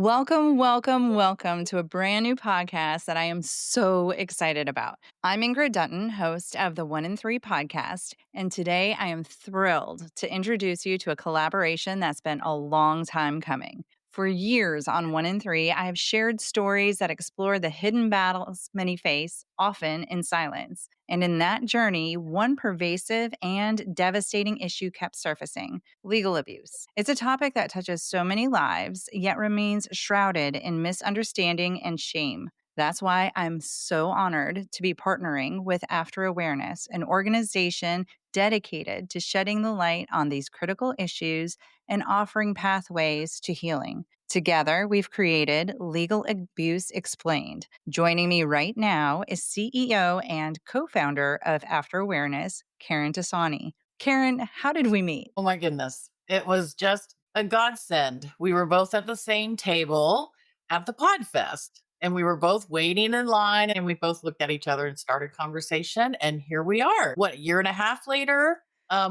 Welcome, welcome, welcome to a brand new podcast that I am so excited about. I'm Ingrid Dutton, host of the 1 in 3 podcast, and today I am thrilled to introduce you to a collaboration that's been a long time coming. For years on 1 in 3, I have shared stories that explore the hidden battles many face, often in silence. And in that journey, one pervasive and devastating issue kept surfacing: legal abuse. It's a topic that touches so many lives, yet remains shrouded in misunderstanding and shame. That's why I'm so honored to be partnering with After Awareness, an organization dedicated to shedding the light on these critical issues and offering pathways to healing. Together, we've created Legal Abuse Explained. Joining me right now is CEO and co founder of After Awareness, Karen Tosoni. Karen, how did we meet? Oh my goodness. It was just a godsend. We were both at the same table at the PodFest and we were both waiting in line and we both looked at each other and started conversation. And here we are. What, a year and a half later?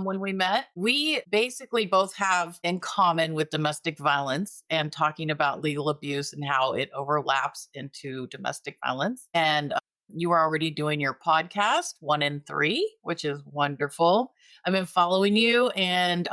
When we met, we basically both have in common with domestic violence and talking about legal abuse and how it overlaps into domestic violence. And you were already doing your podcast, 1 in 3, which is wonderful. I've been following you, and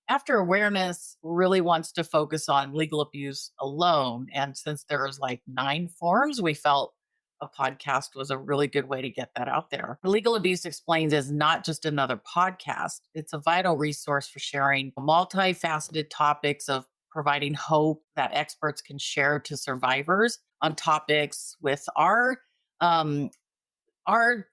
After Awareness really wants to focus on legal abuse alone. And since there's like 9 forms, we felt a podcast was a really good way to get that out there. Legal Abuse Explained is not just another podcast. It's a vital resource for sharing multifaceted topics of providing hope that experts can share to survivors on topics with our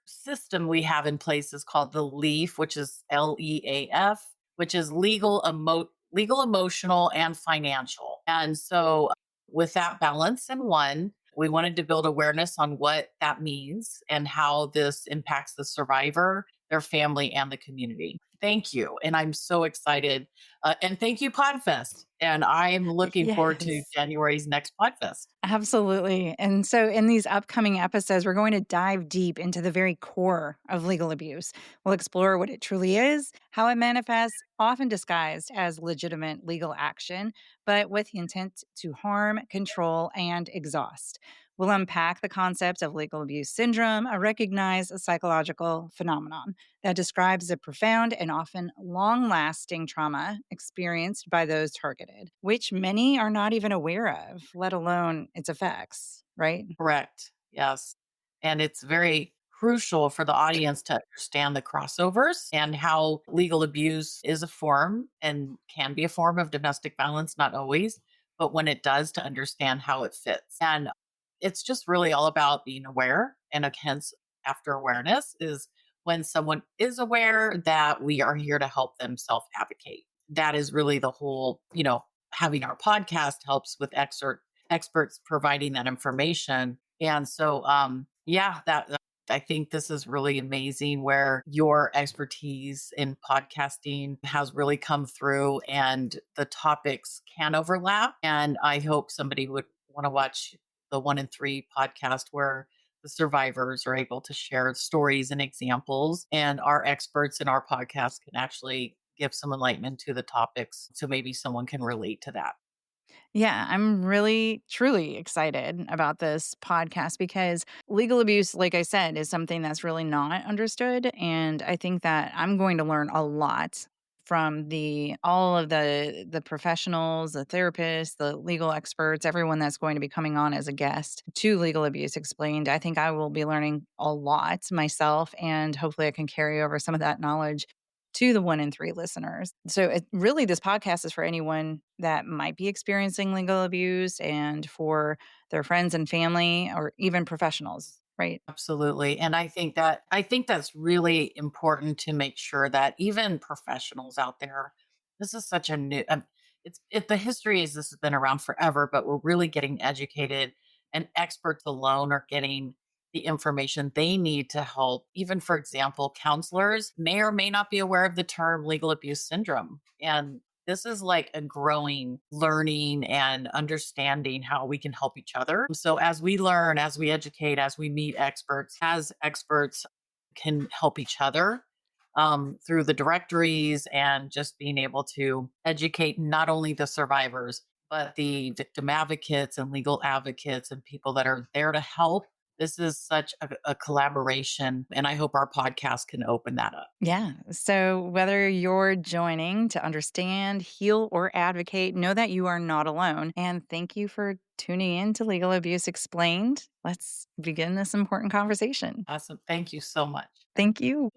system we have in place is called the LEAF, which is LEAF, which is legal, emotional, and financial. And so with that balance in one, we wanted to build awareness on what that means and how this impacts the survivor, their family, and the community. Thank you. And I'm so excited. And thank you, PodFest. And I'm looking forward to Yes. January's next PodFest. Absolutely. And so, in these upcoming episodes, we're going to dive deep into the very core of legal abuse. We'll explore what it truly is, how it manifests, often disguised as legitimate legal action, but with the intent to harm, control, and exhaust. We'll unpack the concept of legal abuse syndrome, a recognized psychological phenomenon that describes the profound and often long lasting trauma experienced by those targeted, which many are not even aware of, let alone its effects, right? Correct. Yes. And it's very crucial for the audience to understand the crossovers and how legal abuse is a form and can be a form of domestic violence, not always, but when it does, to understand how it fits. And it's just really all about being aware. And hence, after awareness is when someone is aware that we are here to help them self advocate. That is really the whole, having our podcast helps with experts providing that information. And so, that I think this is really amazing where your expertise in podcasting has really come through and the topics can overlap. And I hope somebody would want to watch the 1 in 3 podcast where the survivors are able to share stories and examples, and our experts in our podcast can actually give some enlightenment to the topics. So maybe someone can relate to that. Yeah, I'm really, truly excited about this podcast because legal abuse, like I said, is something that's really not understood. And I think that I'm going to learn a lot from all of the professionals, the therapists, the legal experts, everyone that's going to be coming on as a guest to Legal Abuse Explained. I think I will be learning a lot myself, and hopefully I can carry over some of that knowledge to the 1 in 3 listeners. So really, this podcast is for anyone that might be experiencing legal abuse and for their friends and family or even professionals, right? Absolutely. And I think that's really important to make sure that even professionals out there, this is such a new the history is this has been around forever, but we're really getting educated, and experts alone are getting the information they need to help. Even, for example, counselors may or may not be aware of the term legal abuse syndrome. And this is like a growing learning and understanding how we can help each other. So as we learn, as we educate, as we meet experts, as experts can help each other through the directories and just being able to educate not only the survivors, but the victim advocates and legal advocates and people that are there to help. This is such a collaboration, and I hope our podcast can open that up. Yeah. So, whether you're joining to understand, heal, or advocate, know that you are not alone. And thank you for tuning in to Legal Abuse Explained. Let's begin this important conversation. Awesome. Thank you so much. Thank you.